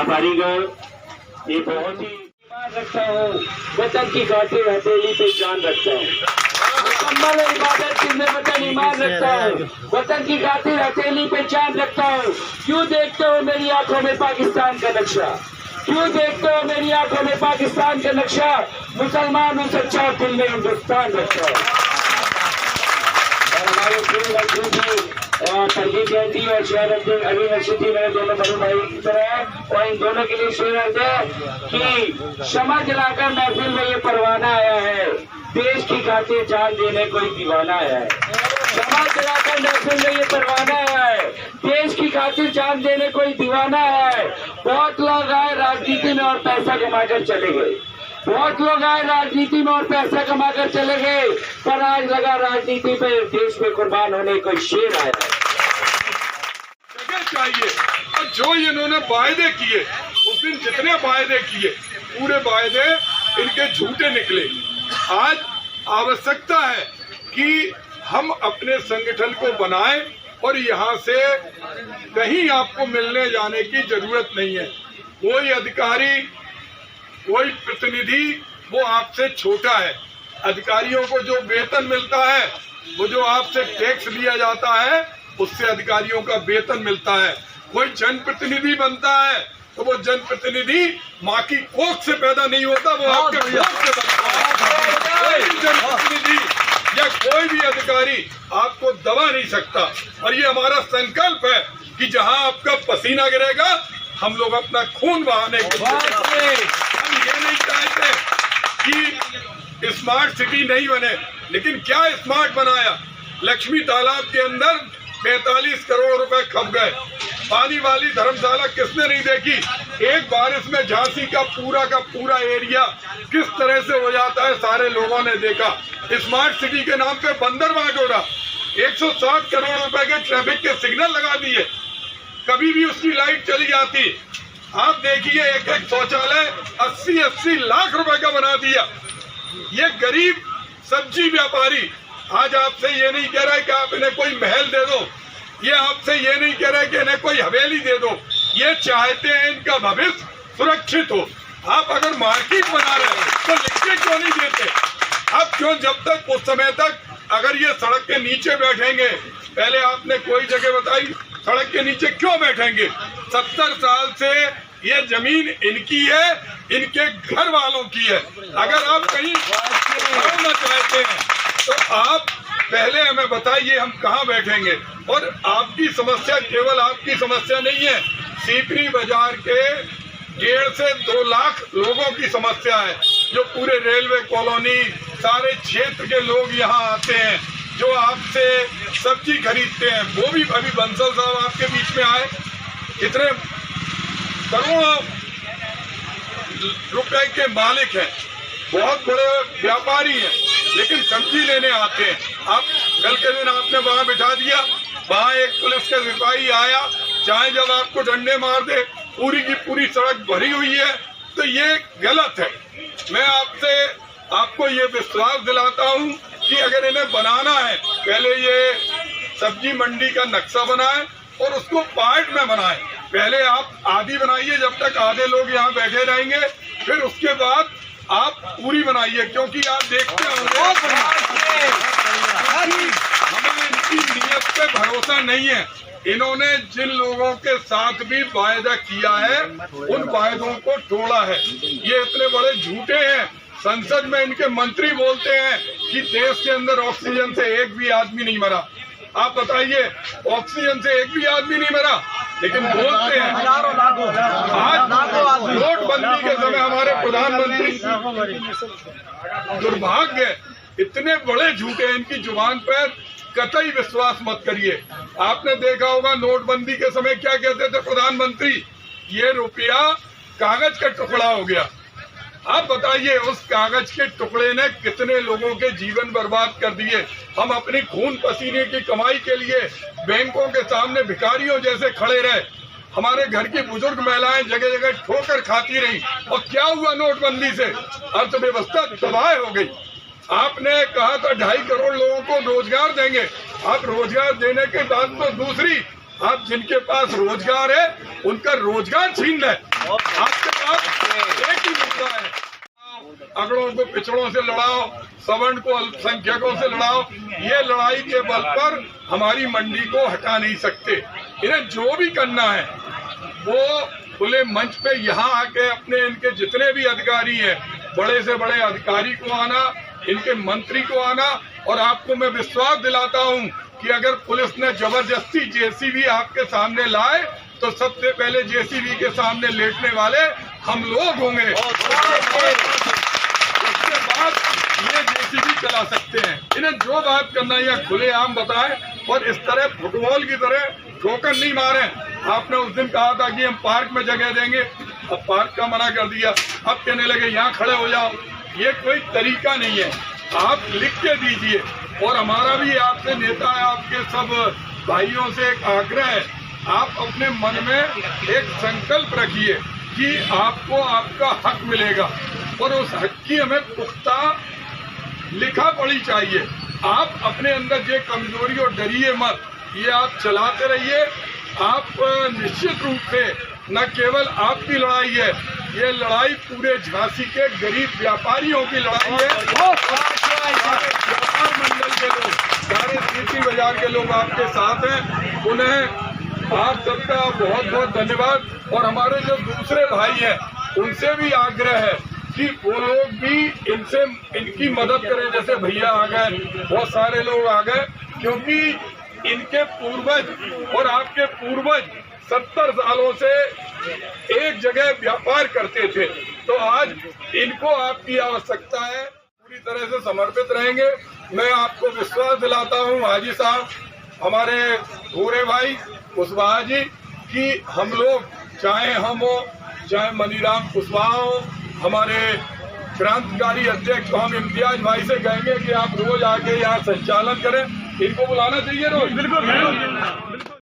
व्यापारीगण, ये बहुत ही ईमान रखता हूँ, वतन की खातिर हथेली पे जान रखता हूँ। मुकम्मल इबादत की मैं वतन ईमान रखता हूँ, वतन की खातिर हथेली पे जान रखता हूँ। क्यों देखते हो मेरी आंखों में पाकिस्तान का नक्शा? क्यों देखते हो मेरी आंखों में पाकिस्तान का नक्शा? मुसलमान हूँ सच्चा, दिल में हिंदुस्तान रखता हूँ। और हमारे तरजीह जयंती और शेर अली नक्शती मेरे दोनों बड़े भाई की तरह, और इन दोनों के लिए शेर है कि शमा जलाकर महफिल में ये परवाना आया है, देश की खातिर जान देने कोई दीवाना आया है। शमा जलाकर महफिल में ये परवाना आया है, देश की खातिर जान देने कोई दीवाना है। बहुत लोग आए राजनीति में और पैसा कमाकर चले गए, बहुत लोग आए राजनीति में और पैसा कमाकर चले गए, पर आज लगा राजनीति पे देश में कुर्बान होने कोई शेर आया है। जगह चाहिए, और जो इन्होंने वायदे किए उस दिन जितने वायदे किए पूरे वायदे इनके झूठे निकले। आज आवश्यकता है कि हम अपने संगठन को बनाएं और यहाँ से कहीं आपको मिलने जाने की जरूरत नहीं है। कोई अधिकारी, कोई प्रतिनिधि वो आपसे छोटा है। अधिकारियों को जो वेतन मिलता है, वो जो आपसे टैक्स लिया जाता है, उससे अधिकारियों का वेतन मिलता है। कोई जनप्रतिनिधि बनता है तो वो जनप्रतिनिधि माँ की कोख से पैदा नहीं होता, वो आपके कोख से बनता है। कोई जनप्रतिनिधि या कोई भी अधिकारी आपको दबा नहीं सकता। और ये हमारा संकल्प है कि जहाँ आपका पसीना गिरेगा हम लोग अपना खून बहाने के लिए, हम ये नहीं चाहते कि स्मार्ट सिटी नहीं बने, लेकिन क्या स्मार्ट बनाया। लक्ष्मी तालाब के अंदर 45 करोड़ रुपए खप गए। पानी वाली धर्मशाला किसने नहीं देखी? एक बारिश में झांसी का पूरा एरिया किस तरह से हो जाता है, सारे लोगों ने देखा। स्मार्ट सिटी के नाम पे बंदर बांटोरा, 160 करोड़ रुपए के ट्रैफिक के सिग्नल लगा दिए, कभी भी उसकी लाइट चली जाती। आप देखिए एक एक शौचालय 80-80 लाख रुपए का बना दिया। ये गरीब सब्जी व्यापारी आज आपसे ये नहीं कह रहा है कि आप इन्हें कोई महल दे दो, ये आपसे ये नहीं कह रहा है कि इन्हें कोई हवेली दे दो, ये चाहते हैं इनका भविष्य सुरक्षित हो। आप अगर मार्केट बना रहे हैं तो लिख के क्यों नहीं देते? आप क्यों जब तक उस समय तक अगर ये सड़क के नीचे बैठेंगे, पहले आपने कोई जगह बताई सड़क के नीचे क्यों बैठेंगे? 70 साल से ये जमीन इनकी है, इनके घर वालों की है। अगर आप कहीं रहना चाहते हैं तो आप पहले हमें बताइए हम कहाँ बैठेंगे। और आपकी समस्या केवल आपकी समस्या नहीं है, सीकरी बाजार के 1.5 से 2 लाख लोगों की समस्या है। जो पूरे रेलवे कॉलोनी सारे क्षेत्र के लोग यहाँ आते हैं, जो आपसे सब्जी खरीदते हैं, वो भी अभी बंसल साहब आपके बीच में आए, इतने करोड़ों रुपए के मालिक हैं, बहुत बड़े व्यापारी हैं, लेकिन सब्जी लेने आते हैं। आप कल के दिन आपने वहां बिठा दिया, वहां एक पुलिस का सिपाही आया, चाहे जब आपको डंडे मार दे, पूरी की पूरी सड़क भरी हुई है, तो ये गलत है। मैं आपको ये विश्वास दिलाता हूं कि अगर इन्हें बनाना है, पहले ये सब्जी मंडी का नक्शा बनाए और उसको पार्ट में बनाए। पहले आप आधी बनाइए, जब तक आधे लोग यहाँ बैठे रहेंगे, फिर उसके बाद आप पूरी बनाइए, क्योंकि आप देखते होंगे हमें इनकी नीयत पे भरोसा नहीं है। इन्होंने जिन लोगों के साथ भी वायदा किया है उन वायदों को तोड़ा है। ये इतने बड़े झूठे हैं। संसद में इनके मंत्री बोलते हैं कि देश के अंदर ऑक्सीजन से एक भी आदमी नहीं मरा। आप बताइए, ऑक्सीजन से एक भी आदमी नहीं मरा, लेकिन बोलते हैं। आज नोटबंदी के समय हमारे प्रधानमंत्री, दुर्भाग्य, इतने बड़े झूठे, इनकी जुबान पर कतई विश्वास मत करिए। आपने देखा होगा नोटबंदी के समय क्या कहते थे प्रधानमंत्री, ये रुपया कागज का टुकड़ा हो गया। आप बताइए उस कागज के टुकड़े ने कितने लोगों के जीवन बर्बाद कर दिए। हम अपनी खून पसीने की कमाई के लिए बैंकों के सामने भिखारियों जैसे खड़े रहे। हमारे घर की बुजुर्ग महिलाएं जगह जगह ठोकर खाती रही, और क्या हुआ नोटबंदी से? अर्थव्यवस्था तबाह हो गई। आपने कहा था 2.5 करोड़ लोगों को रोजगार देंगे। आप रोजगार देने के बाद तो दूसरी, आप जिनके पास रोजगार है उनका रोजगार छीन रहे। आपके पास एक ही मुद्दा है, अगड़ों को पिछड़ों से लड़ाओ, सवर्ण को अल्पसंख्यकों से लड़ाओ। ये लड़ाई के बल पर हमारी मंडी को हटा नहीं सकते। इन्हें जो भी करना है वो खुले मंच पे यहाँ आके अपने इनके जितने भी अधिकारी हैं, बड़े से बड़े अधिकारी को आना, इनके मंत्री को आना। और आपको मैं विश्वास दिलाता हूँ कि अगर पुलिस ने जबरदस्ती जेसीबी आपके सामने लाए तो सबसे पहले जेसीबी के सामने लेटने वाले हम लोग होंगे। उसके बाद ये जेसीबी चला सकते हैं। इन्हें जो बात करना है या खुलेआम बताएं और इस तरह फुटबॉल की तरह ठोकर नहीं मारे। आपने उस दिन कहा था कि हम पार्क में जगह देंगे, अब पार्क का मना कर दिया, अब कहने लगे यहाँ खड़े हो जाओ। ये कोई तरीका नहीं है, आप लिख के दीजिए। और हमारा भी आपसे नेता है, आपके सब भाइयों से एक आग्रह है, आप अपने मन में एक संकल्प रखिए कि आपको आपका हक मिलेगा और उस हक की हमें पुख्ता लिखा पड़ी चाहिए। आप अपने अंदर ये कमजोरी और डरिए मत, ये आप चलाते रहिए। आप निश्चित रूप से न केवल आपकी लड़ाई है, ये लड़ाई पूरे झांसी के गरीब व्यापारियों की लड़ाई है। सारे व्यापार मंडल के लोग, सारे सीटी बाजार के लोग आपके साथ हैं। उन्हें आप सबका बहुत बहुत धन्यवाद। और हमारे जो दूसरे भाई हैं उनसे भी आग्रह है कि वो लोग भी इनसे इनकी मदद करें। जैसे भैया आ गए, बहुत सारे लोग आ गए, क्योंकि इनके पूर्वज और आपके पूर्वज 70 सालों से एक जगह व्यापार करते थे, तो आज इनको आपकी आवश्यकता है। पूरी तरह से समर्पित रहेंगे। मैं आपको विश्वास दिलाता हूं हाजी साहब, हमारे भूरे भाई कुशवाहा जी, कि हम लोग, चाहे हम हो चाहे मनीराम कुशवाहा हो, हमारे क्रांतिकारी अध्यक्ष, हम इम्तियाज भाई से कहेंगे कि आप रोज आके यहाँ संचालन करें। इनको बुलाना चाहिए रोज। बिल्कुल।